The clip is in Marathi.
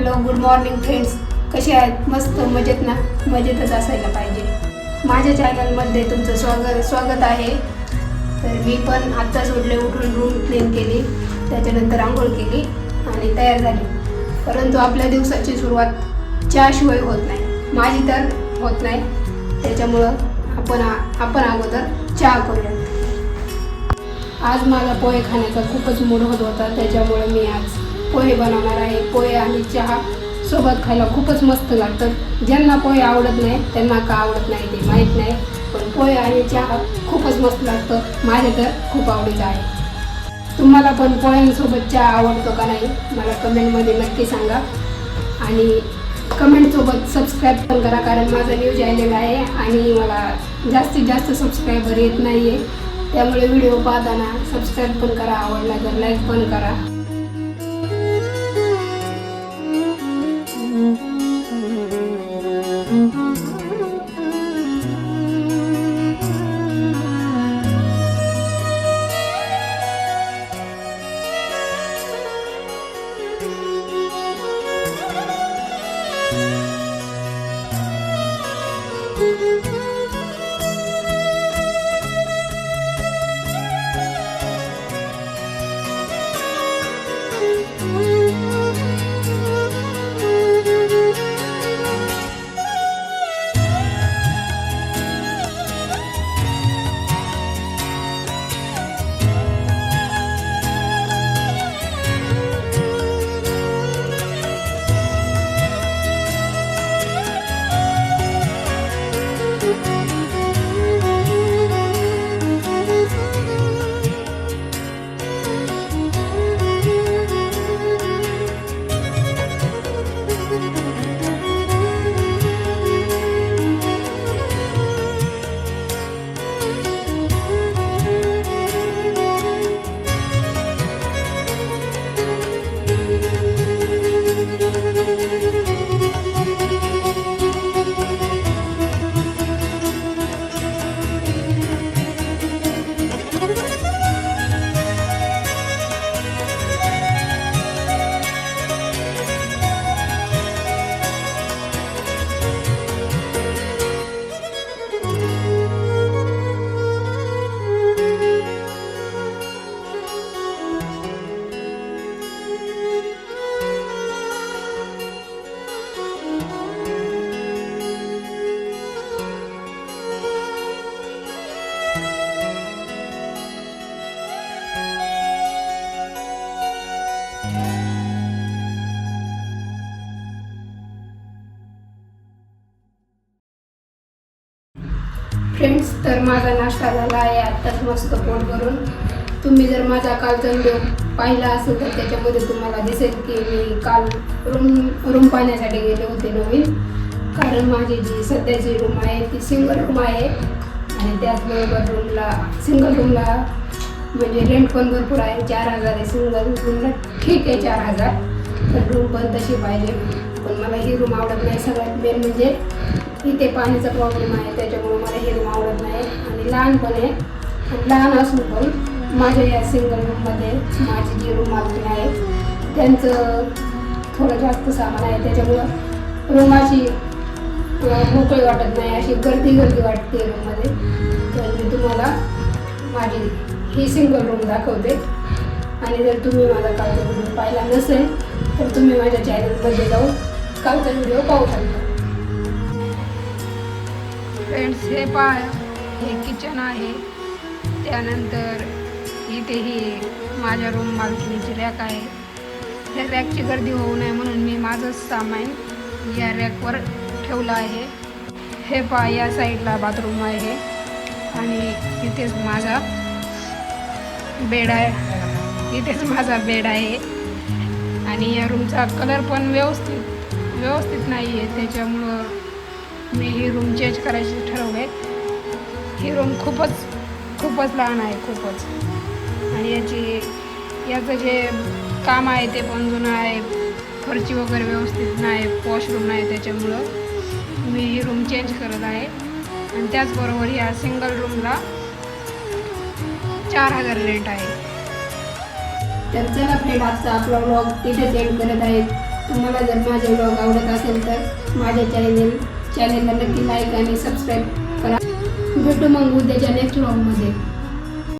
हॅलो गुड मॉर्निंग फ्रेंड्स, कसे आहेत? मस्त मजेत ना? मजेतच असायला पाहिजे. माझ्या चॅनलमध्ये तुमचं स्वागत आहे. तर मी पण आत्ताच उठून रूम क्लीन केली, त्याच्यानंतर आंघोळ केली आणि तयार झाली. परंतु आपल्या दिवसाची सुरुवात चहाशिवाय होत नाही, माझी तर होत नाही. त्याच्यामुळं आपण अगोदर चहा करूया. आज मला पोहे खाण्याचा खूपच मूड होत होता, त्याच्यामुळे मी आज पोहे बनवणार आहे. पोहे आणि चहा सोबत खायला खूपच मस्त लागतात. ज्यांना पोहे आवडत नाही त्यांना का आवडत नाही ते माहीत नाही, पण पोहे आणि चहा खूपच मस्त लागतं. माझे तर खूप आवडीचं आहे. तुम्हाला पण पोह्यांसोबत चहा आवडतो का नाही मला कमेंटमध्ये नक्की सांगा. आणि कमेंटसोबत सबस्क्राईब पण करा, कारण माझा न्यू चॅनल आहे आणि मला जास्तीत जास्त सबस्क्रायबर येत नाही आहे. त्यामुळे व्हिडिओ पाहताना सबस्क्राईब पण करा, आवडला तर लाईक पण करा. फ्रेंड्स, तर माझा नाश्ता झाला आहे आत्ताच मस्त पोट भरून. तुम्ही जर माझा कालचा व्हिडिओ पाहिला असेल तर त्याच्यामध्ये तुम्हाला दिसेल की मी काल रूम पाहण्यासाठी गेले होते नवीन. कारण माझी जी सध्याची रूम आहे ती सिंगल रूम आहे आणि त्याचबरोबर सिंगल रूमला म्हणजे रेंट पण भरपूर आहे. 4,000 आहे सिंगल रूमला. ठीक आहे 4,000, पण रूम पण तशी पाहिजे. पण मला ही रूम आवडत नाही. सगळ्यात मेन म्हणजे इथे पाण्याचा प्रॉब्लेम आहे, त्याच्यामुळे मला ही रूम आवडत नाही. आणि लहान असून पण माझ्या या सिंगल रूममध्ये माझी जी रूम मालकीण आहे त्यांचं थोडं जास्त सामान आहे, त्याच्यामुळं रूमाची मोकळी वाटत नाही, अशी गर्दी वाटते रूममध्ये. तर मी तुम्हाला माझी ही सिंगल रूम दाखवते. आणि जर तुम्ही माझा कालचा व्हिडिओ पाहिला नसेल तर तुम्ही माझ्या चॅनलमध्ये जाऊन कालचा व्हिडिओ पाहू शकता. फ्रेंड्स, हे किचन आहे. त्यानंतर इथे ही माझ्या रूम मालकीणीची रॅक आहे. त्या रॅकची गर्दी होऊ नये म्हणून मी माझं सामान या रॅकवर ठेवलं आहे. हे पहा, या साईडला बाथरूम आहे आणि इथेच माझा बेड आहे. आणि या रूमचा कलर पण व्यवस्थित नाही आहे, त्याच्यामुळं मी ही रूम चेंज करायची ठरवले. ही रूम खूपच लहान आहे, खूपच. आणि याचं जे काम आहे ते पण जुनं आहे. फरची वगैरे व्यवस्थित नाही, वॉशरूम नाही, त्याच्यामुळं मी ही रूम चेंज करत आहे. आणि त्याचबरोबर या सिंगल रूमला 4,000 रेंट आहे. तर चला फ्रेंड, आजचा आपला व्लॉग तिथेच एंड करत आहे. तुम्हाला जर माझे ब्लॉग आवडत असेल तर माझ्या चॅनेलला नक्की लाईक आणि सबस्क्राईब करा. भेटू मग उद्याच्या नेक्स्ट ब्लॉगमध्ये.